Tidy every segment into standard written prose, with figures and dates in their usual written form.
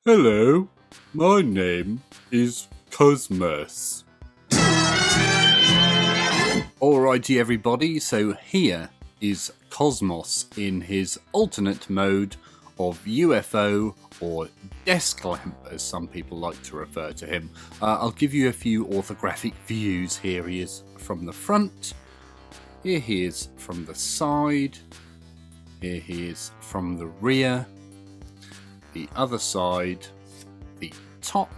Hello, my name is Cosmos. Alrighty everybody, so here is Cosmos in his alternate mode of UFO or desk lamp as some people like to refer to him. I'll give you a few orthographic views. Here he is from the front, here he is from the side, here he is from the rear, the other side, the top,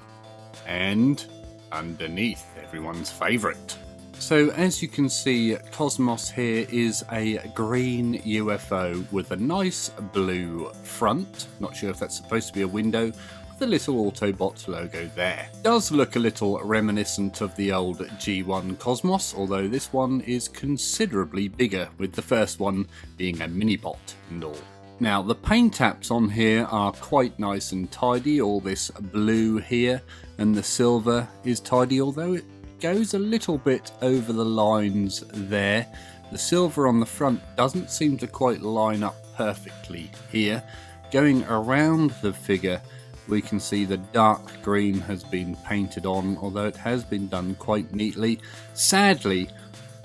and underneath, everyone's favourite. So as you can see, Cosmos here is a green UFO with a nice blue front. Not sure if that's supposed to be a window, with a little Autobot logo there. Does look a little reminiscent of the old G1 Cosmos, although this one is considerably bigger, with the first one being a mini-bot and all. Now, the paint apps on here are quite nice and tidy. All this blue here and the silver is tidy, although it goes a little bit over the lines there. The silver on the front doesn't seem to quite line up perfectly here. Going around the figure, we can see the dark green has been painted on, although it has been done quite neatly. Sadly,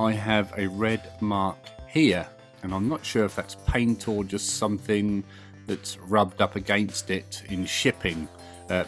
I have a red mark here, and I'm not sure if that's paint or just something that's rubbed up against it in shipping,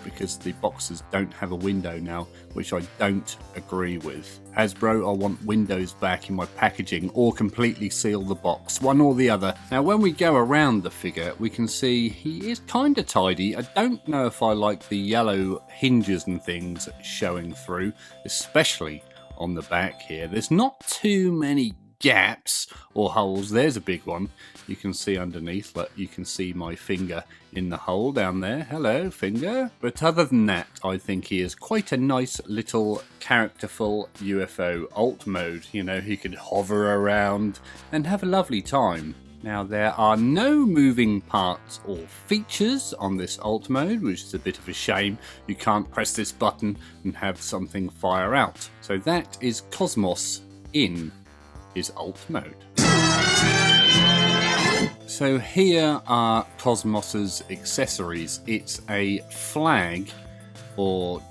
because the boxes don't have a window now, which I don't agree with. Hasbro, I want windows back in my packaging, or completely seal the box, one or the other. Now when we go around the figure, we can see he is kind of tidy. I don't know if I like the yellow hinges and things showing through, especially on the back here. There's not too many gaps or holes. There's a big one you can see underneath. Look, you can see my finger in the hole down there. Hello, finger. But other than that, I think he is quite a nice little characterful UFO alt mode. You know, he could hover around and have a lovely time. Now, there are no moving parts or features on this alt mode, which is a bit of a shame. You can't press this button and have something fire out. So that is Cosmos in his alt mode. So here are Cosmos's accessories. It's a flag, or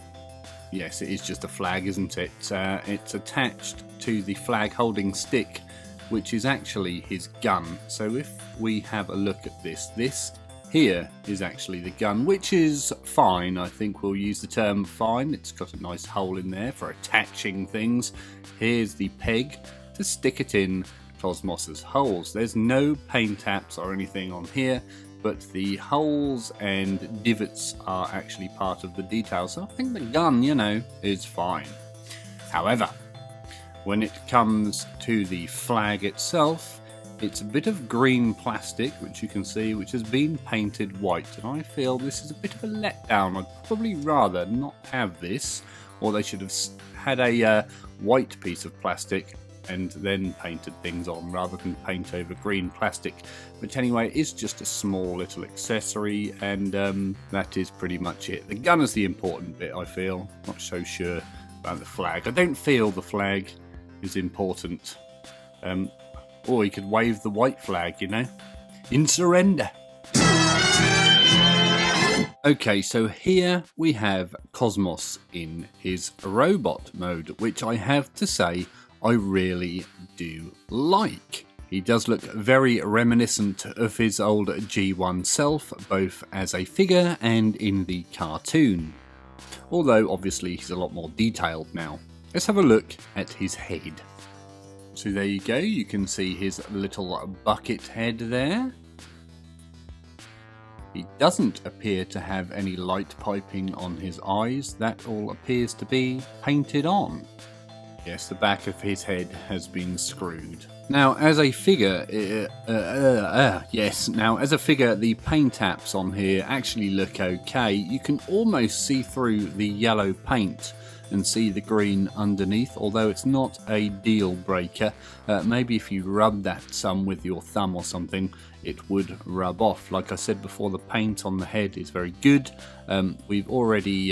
yes, it is just a flag, isn't it? It's attached to the flag holding stick, which is actually his gun. So if we have a look at this here is actually the gun, which is fine. I think we'll use the term fine. It's got a nice hole in there for attaching things. Here's the peg to stick it in Cosmos's holes. There's no paint apps or anything on here, but the holes and divots are actually part of the detail, so I think the gun, you know, is fine. However, when it comes to the flag itself, it's a bit of green plastic, which you can see, which has been painted white, and I feel this is a bit of a letdown. I'd probably rather not have this, or they should have had a white piece of plastic and then painted things on rather than paint over green plastic. But anyway, it's just a small little accessory, and that is pretty much it. The gun is the important bit, I feel. Not so sure about the flag. I don't feel the flag is important. Or he could wave the white flag, you know, in surrender. Okay, so here we have Cosmos in his robot mode, which I have to say I really do like. He does look very reminiscent of his old G1 self, both as a figure and in the cartoon. Although obviously he's a lot more detailed now. Let's have a look at his head. So there you go, you can see his little bucket head there. He doesn't appear to have any light piping on his eyes. That all appears to be painted on. Yes, the back of his head has been screwed. Now, as a figure, the paint apps on here actually look okay. You can almost see through the yellow paint and see the green underneath, although it's not a deal breaker. Maybe if you rub that some with your thumb or something, it would rub off. Like I said before, the paint on the head is very good. We've already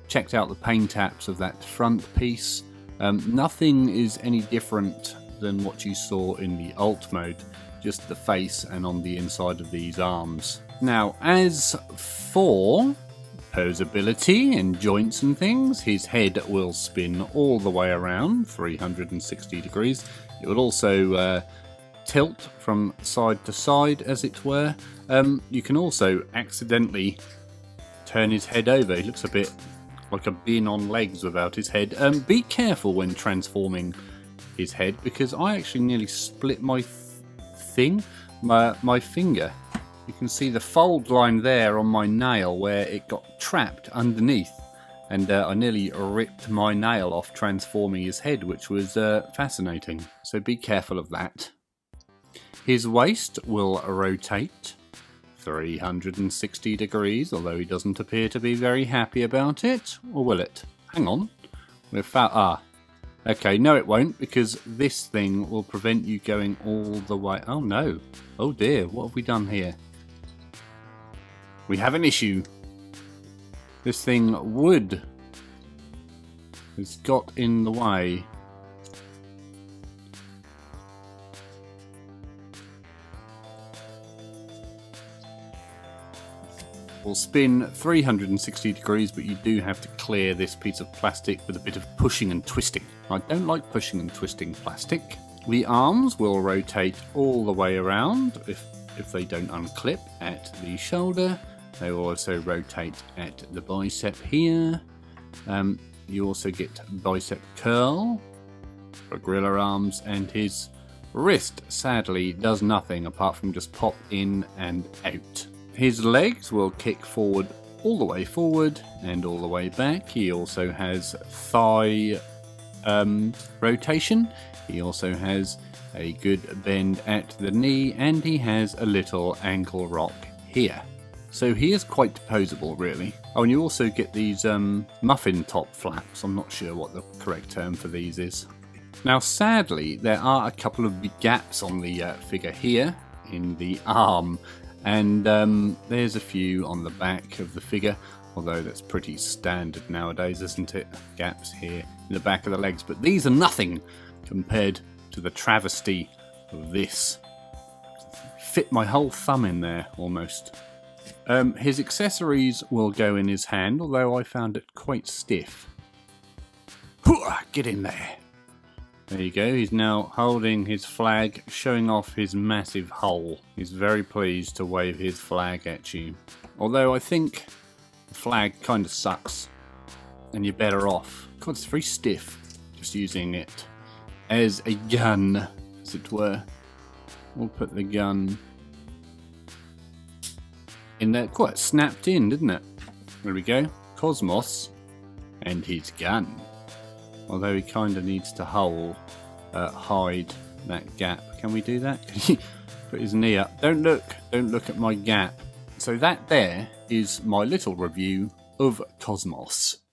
checked out the paint apps of that front piece. Nothing is any different than what you saw in the alt mode, just the face and on the inside of these arms. Now, as for posability and joints and things, his head will spin all the way around 360 degrees. It will also tilt from side to side, as it were. You can also accidentally turn his head over. He looks a bit like a bin on legs without his head. Be careful when transforming his head, because I actually nearly split my my finger. You can see the fold line there on my nail where it got trapped underneath, and I nearly ripped my nail off transforming his head, which was fascinating. So be careful of that. His waist will rotate 360 degrees, although he doesn't appear to be very happy about it. Or will it? Hang on. We're okay, no it won't, because this thing will prevent you going all the way. Oh no. Oh dear, what have we done here? We have an issue. This thing wood has got in the way. Will spin 360 degrees, but you do have to clear this piece of plastic with a bit of pushing and twisting. I don't like pushing and twisting plastic. The arms will rotate all the way around if they don't unclip at the shoulder. They will also rotate at the bicep here. You also get bicep curl for gorilla arms, and his wrist sadly does nothing apart from just pop in and out. His legs will kick forward all the way forward and all the way back. He also has thigh rotation. He also has a good bend at the knee, and he has a little ankle rock here. So he is quite posable, really. Oh, and you also get these muffin top flaps. I'm not sure what the correct term for these is. Now, sadly, there are a couple of big gaps on the figure here in the arm. And there's a few on the back of the figure, although that's pretty standard nowadays, isn't it? Gaps here in the back of the legs, but these are nothing compared to the travesty of this. Fit my whole thumb in there, almost. His accessories will go in his hand, although I found it quite stiff. Get in there. There you go, he's now holding his flag, showing off his massive hull. He's very pleased to wave his flag at you. Although I think the flag kind of sucks, and you're better off. God, it's very stiff, just using it as a gun, as it were. We'll put the gun in there. Quite snapped in, didn't it? There we go, Cosmos and his gun. Although he kind of needs to hide that gap. Can we do that? Can he put his knee up? Don't look at my gap. So that there is my little review of Cosmos.